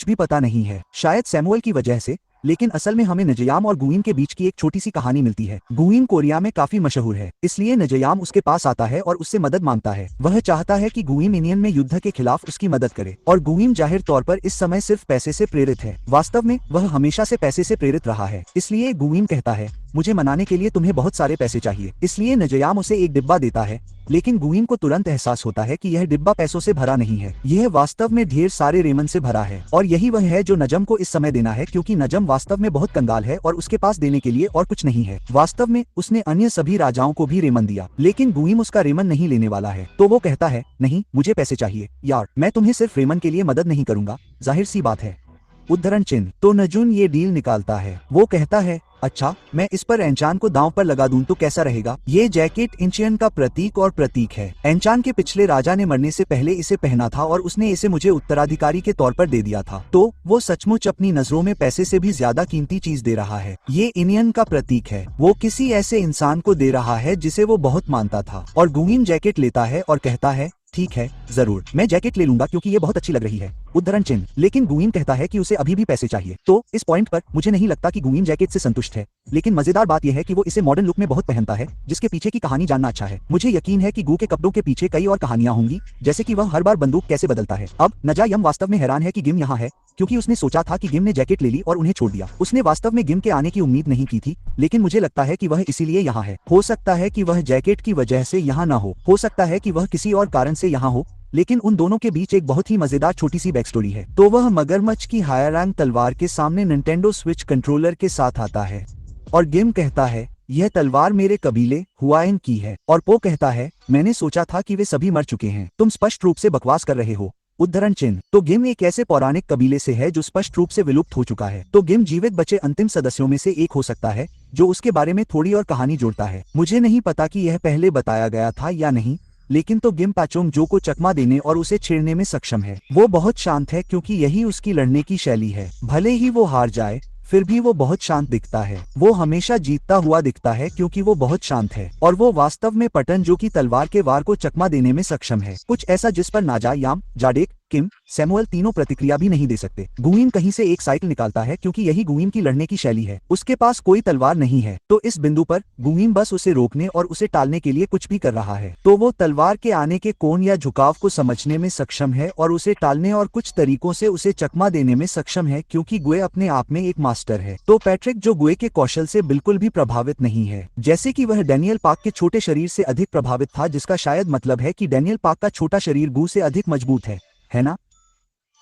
भी पता नहीं है, शायद सैमुअल की वजह से। लेकिन असल में हमें नजयाम और गुइम के बीच की एक छोटी सी कहानी मिलती है। गुइम कोरिया में काफी मशहूर है, इसलिए नजयाम उसके पास आता है और उससे मदद मांगता है। वह चाहता है कि गुइम इंडियन में युद्ध के खिलाफ उसकी मदद करे, और गुइम जाहिर तौर पर इस समय सिर्फ पैसे से प्रेरित है। वास्तव में वह हमेशा से पैसे से प्रेरित रहा है, इसलिए गुइम कहता है, मुझे मनाने के लिए तुम्हें बहुत सारे पैसे चाहिए। इसलिए नजयाम उसे एक डिब्बा देता है, लेकिन गुइम को तुरंत एहसास होता है कि यह डिब्बा पैसों से भरा नहीं है, यह वास्तव में ढेर सारे रेमन से भरा है। और यही वह है जो नजम को इस समय देना है, क्योंकि नजम वास्तव में बहुत कंगाल है और उसके पास देने के लिए और कुछ नहीं है। वास्तव में उसने अन्य सभी राजाओं को भी रेमन दिया, लेकिन गुइम उसका रेमन नहीं लेने वाला है। तो वो कहता है, नहीं, मुझे पैसे चाहिए यार, मैं तुम्हें सिर्फ रेमन के लिए मदद नहीं करूंगा, जाहिर सी बात है। उद्धरण चिन्ह। तो नजुन ये डील निकालता है। वो कहता है, अच्छा, मैं इस पर एंचान को दांव पर लगा दूं तो कैसा रहेगा? ये जैकेट इंचियन का प्रतीक है। एंचान के पिछले राजा ने मरने से पहले इसे पहना था और उसने इसे मुझे उत्तराधिकारी के तौर पर दे दिया था। तो वो सचमुच अपनी नजरों में पैसे से भी ज्यादा कीमती चीज दे रहा है। ये इंडियन का प्रतीक है। वो किसी ऐसे इंसान को दे रहा है जिसे वो बहुत मानता था। और गुइम जैकेट लेता है और कहता है, ठीक है, जरूर, मैं जैकेट ले लूंगा क्योंकि ये बहुत अच्छी लग रही है। उद्धरण चिन्ह। लेकिन गुइम कहता है कि उसे अभी भी पैसे चाहिए। तो इस पॉइंट पर मुझे नहीं लगता कि गुइम जैकेट से संतुष्ट है। लेकिन मजेदार बात यह है कि वो इसे मॉडर्न लुक में बहुत पहनता है, जिसके पीछे की कहानी जानना अच्छा है। मुझे यकीन है कि गु के कपड़ों के पीछे कई और कहानियां होंगी, जैसे कि वह हर बार बंदूक कैसे बदलता है। अब नजायम वास्तव में हैरान है कि गिम यहाँ है, क्योंकि उसने सोचा था कि गिम ने जैकेट ले ली और उन्हें छोड़ दिया। उसने वास्तव में गिम के आने की उम्मीद नहीं की थी, लेकिन मुझे लगता है कि वह इसीलिए यहाँ है। हो सकता है कि वह जैकेट की वजह से यहाँ न हो सकता है कि वह किसी और कारण से यहाँ हो, लेकिन उन दोनों के बीच एक बहुत ही मजेदार छोटी सी बैक स्टोरी है। तो वह मगरमच्छ की हायर रैंक तलवार के सामने निंटेंडो स्विच कंट्रोलर के साथ आता है और गिम कहता है, यह तलवार मेरे कबीले हुआइन की है। और पो कहता है, मैंने सोचा था कि वे सभी मर चुके हैं, तुम स्पष्ट रूप से बकवास कर रहे हो। उद्धरण चिन्ह। तो गिम एक ऐसे पौराणिक कबीले से है जो स्पष्ट रूप से विलुप्त हो चुका है। तो गिम जीवित बचे अंतिम सदस्यों में से एक हो सकता है जो उसके बारे में थोड़ी और कहानी जोड़ता है। मुझे नहीं पता कि यह पहले बताया गया था या नहीं, लेकिन तो गिम पाचोंग जो को चकमा देने और उसे छेड़ने में सक्षम है। वो बहुत शांत है क्योंकि यही उसकी लड़ने की शैली है। भले ही वो हार जाए, फिर भी वो बहुत शांत दिखता है। वो हमेशा जीतता हुआ दिखता है क्योंकि वो बहुत शांत है। और वो वास्तव में पटन जो की तलवार के वार को चकमा देने में सक्षम है, कुछ ऐसा जिस पर नाजा, याम, जाडेक, किम, सैमुअल तीनों प्रतिक्रिया भी नहीं दे सकते। गुइम कहीं से एक साइकिल निकालता है क्योंकि यही गुइम की लड़ने की शैली है। उसके पास कोई तलवार नहीं है, तो इस बिंदु पर गुइम बस उसे रोकने और उसे टालने के लिए कुछ भी कर रहा है। तो वो तलवार के आने के कोण या झुकाव को समझने में सक्षम है और उसे टालने और कुछ तरीकों से उसे चकमा देने में सक्षम है, क्योंकि गुए अपने आप में एक मास्टर है। तो पैट्रिक जो गुए के कौशल से बिल्कुल भी प्रभावित नहीं है, जैसे कि वह डैनियल पाक के छोटे शरीर से अधिक प्रभावित था, जिसका शायद मतलब है कि डैनियल पाक का छोटा शरीर गु से अधिक मजबूत है ना?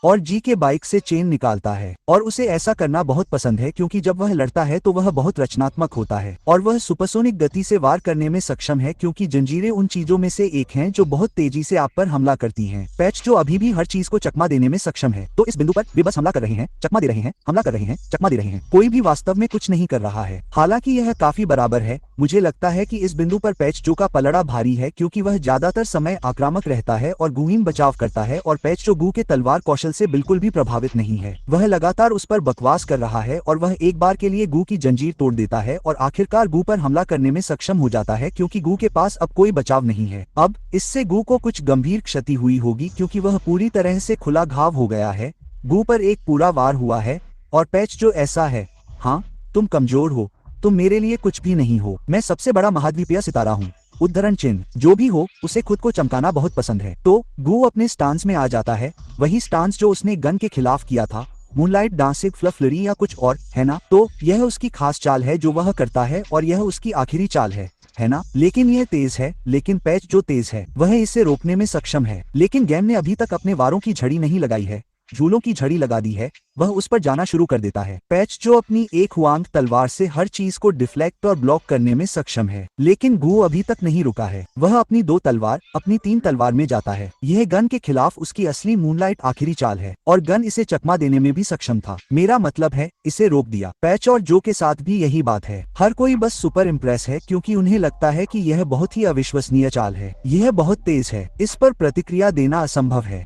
और जी के बाइक से चेन निकालता है और उसे ऐसा करना बहुत पसंद है, क्योंकि जब वह लड़ता है तो वह बहुत रचनात्मक होता है और वह सुपरसोनिक गति से वार करने में सक्षम है, क्योंकि जंजीरें उन चीजों में से एक हैं जो बहुत तेजी से आप पर हमला करती हैं। पैच जो अभी भी हर चीज को चकमा देने में सक्षम है। तो इस बिंदु पर वे बस हमला कर रहे हैं, चकमा दे रहे हैं, हमला कर रहे हैं, चकमा दे रहे हैं, कोई भी वास्तव में कुछ नहीं कर रहा है। हालांकि यह काफी बराबर है। मुझे लगता है कि इस बिंदु पर पैच जो का पलड़ा भारी है, क्योंकि वह ज्यादातर समय आक्रामक रहता है और गुइम बचाव करता है, और पैच जो गु के तलवार कौशल से बिल्कुल भी प्रभावित नहीं है। वह लगातार उस पर बकवास कर रहा है और वह एक बार के लिए गु की जंजीर तोड़ देता है और आखिरकार गु पर हमला करने में सक्षम हो जाता है, क्योंकि गु के पास अब कोई बचाव नहीं है। अब इससे गु को कुछ गंभीर क्षति हुई होगी, क्योंकि वह पूरी तरह से खुला घाव हो गया है। गु पर एक पूरा वार हुआ है और पैच जो ऐसा है, हाँ, तुम कमजोर हो, तुम मेरे लिए कुछ भी नहीं हो, मैं सबसे बड़ा महाद्वीपीय सितारा हूँ। उद्धरण चिन्ह। जो भी हो, उसे खुद को चमकाना बहुत पसंद है। तो गु अपने स्टांस में आ जाता है, वही स्टांस जो उसने गन के खिलाफ किया था, मूनलाइट डांसिंग फ्लफलरी या कुछ और, है ना? तो यह उसकी खास चाल है जो वह करता है और यह उसकी आखिरी चाल है ना? लेकिन यह तेज है, लेकिन पैच जो तेज है वह इसे रोकने में सक्षम है। लेकिन गेम ने अभी तक अपने वारों की झड़ी नहीं लगाई है, झूलों की झड़ी लगा दी है। वह उस पर जाना शुरू कर देता है। पैच जो अपनी एक हुआंग तलवार से हर चीज को डिफ्लेक्ट और ब्लॉक करने में सक्षम है, लेकिन गु अभी तक नहीं रुका है। वह अपनी 2 तलवार, अपनी 3 तलवार में जाता है। यह गन के खिलाफ उसकी असली मूनलाइट आखिरी चाल है और गन इसे चकमा देने में भी सक्षम था। मेरा मतलब है, इसे रोक दिया। पैच और जो के साथ भी यही बात है। हर कोई बस सुपर इम्प्रेस है, क्योंकि उन्हें लगता है कि यह बहुत ही अविश्वसनीय चाल है, यह बहुत तेज है, इस पर प्रतिक्रिया देना असंभव है।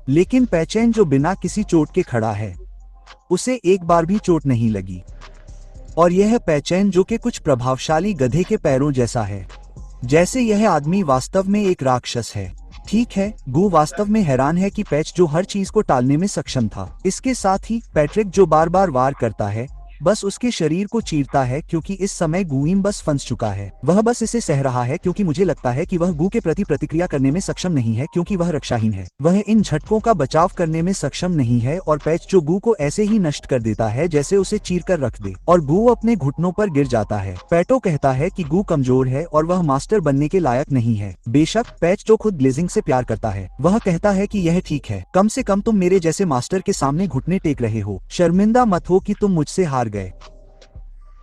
लेकिन पैचेन जो बिना किसी चोट के खड़ा है, उसे एक बार भी चोट नहीं लगी, और यह पैचेन जो कि कुछ प्रभावशाली गधे के पैरों जैसा है, जैसे यह आदमी वास्तव में एक राक्षस है। ठीक है, गू वास्तव में हैरान है कि पैच जो हर चीज को टालने में सक्षम था। इसके साथ ही पैट्रिक जो बार बार वार करता है बस उसके शरीर को चीरता है क्योंकि इस समय गुइम बस फंस चुका है। वह बस इसे सह रहा है क्योंकि मुझे लगता है कि वह गू के प्रति प्रतिक्रिया करने में सक्षम नहीं है क्योंकि वह रक्षाहीन है। वह इन झटकों का बचाव करने में सक्षम नहीं है और पैच जो गू को ऐसे ही नष्ट कर देता है जैसे उसे चीर कर रख दे और गू अपने घुटनों पर गिर जाता है। पैटो कहता है कि गू कमजोर है और वह मास्टर बनने के लायक नहीं है। बेशक पैच जो खुद ब्लेजिंग से प्यार करता है वह कहता है कि यह ठीक है, कम से कम तुम मेरे जैसे मास्टर के सामने घुटने टेक रहे हो। शर्मिंदा मत हो कि तुम मुझसे हार गए।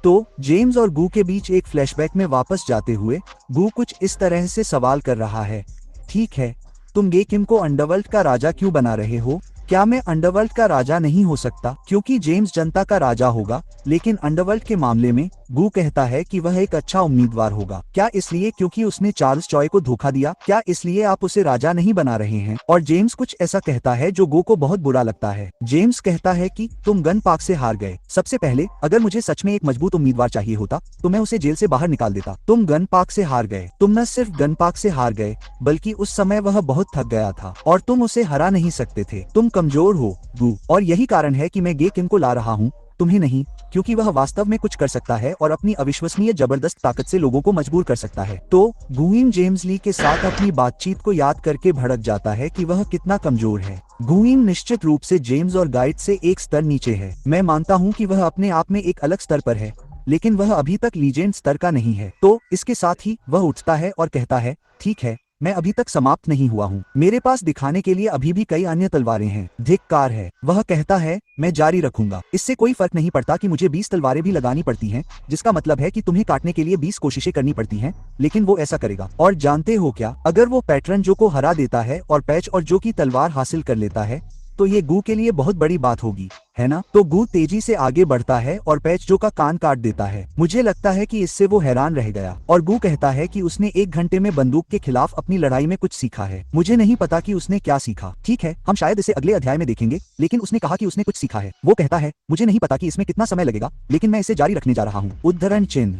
तो जेम्स और गू के बीच एक फ्लैशबैक में वापस जाते हुए गू कुछ इस तरह से सवाल कर रहा है, ठीक है, तुम गे किम को अंडरवर्ल्ड का राजा क्यों बना रहे हो? क्या मैं अंडरवर्ल्ड का राजा नहीं हो सकता? क्योंकि जेम्स जनता का राजा होगा, लेकिन अंडरवर्ल्ड के मामले में गू कहता है कि वह एक अच्छा उम्मीदवार होगा। क्या इसलिए क्योंकि उसने चार्ल्स चॉय को धोखा दिया? क्या इसलिए आप उसे राजा नहीं बना रहे हैं? और जेम्स कुछ ऐसा कहता है जो गू को बहुत बुरा लगता है। जेम्स कहता है कि तुम गन पार्क से हार गए। सबसे पहले अगर मुझे सच में एक मजबूत उम्मीदवार चाहिए होता तो मैं उसे जेल से बाहर निकाल देता। तुम गन पार्क से हार गए। तुम न सिर्फ गन पार्क से हार गए बल्कि उस समय वह बहुत थक गया था और तुम उसे हरा नहीं सकते थे। तुम कमजोर हो गू, और यही कारण है कि मैं गे किम को ला रहा हूँ, तुम्हें नहीं, क्योंकि वह वास्तव में कुछ कर सकता है और अपनी अविश्वसनीय जबरदस्त ताकत से लोगों को मजबूर कर सकता है। तो गुइम जेम्स ली के साथ अपनी बातचीत को याद करके भड़क जाता है कि वह कितना कमजोर है। गुइम निश्चित रूप से जेम्स और गाइड से एक स्तर नीचे है। मैं मानता हूँ कि वह अपने आप में एक अलग स्तर पर है, लेकिन वह अभी तक लीजेंड स्तर का नहीं है। तो इसके साथ ही वह उठता है और कहता है, ठीक है, मैं अभी तक समाप्त नहीं हुआ हूँ। मेरे पास दिखाने के लिए अभी भी कई अन्य तलवारें हैं। धिक्कार है, वह कहता है, मैं जारी रखूंगा। इससे कोई फर्क नहीं पड़ता कि मुझे 20 तलवारें भी लगानी पड़ती हैं, जिसका मतलब है कि तुम्हें काटने के लिए 20 कोशिशें करनी पड़ती हैं, लेकिन वो ऐसा करेगा। और जानते हो क्या, अगर वो पैटर्न जो को हरा देता है और पैच और जो की तलवार हासिल कर लेता है तो ये गू के लिए बहुत बड़ी बात होगी, है ना? तो गू तेजी से आगे बढ़ता है और पैच जो का कान काट देता है। मुझे लगता है कि इससे वो हैरान रह गया और गू कहता है कि उसने 1 घंटे में बंदूक के खिलाफ अपनी लड़ाई में कुछ सीखा है। मुझे नहीं पता कि उसने क्या सीखा। ठीक है, हम शायद इसे अगले अध्याय में देखेंगे, लेकिन उसने कहा कि उसने कुछ सीखा है। वो कहता है, मुझे नहीं पता कि इसमें कितना समय लगेगा, लेकिन मैं इसे जारी रखने जा रहा हूँ। उद्धरण चिन्ह।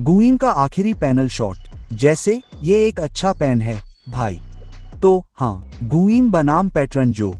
गुइन का आखिरी पैनल शॉट। जैसे ये एक अच्छा पेन है भाई। तो हाँ, गुइन बनाम पैटर्न जो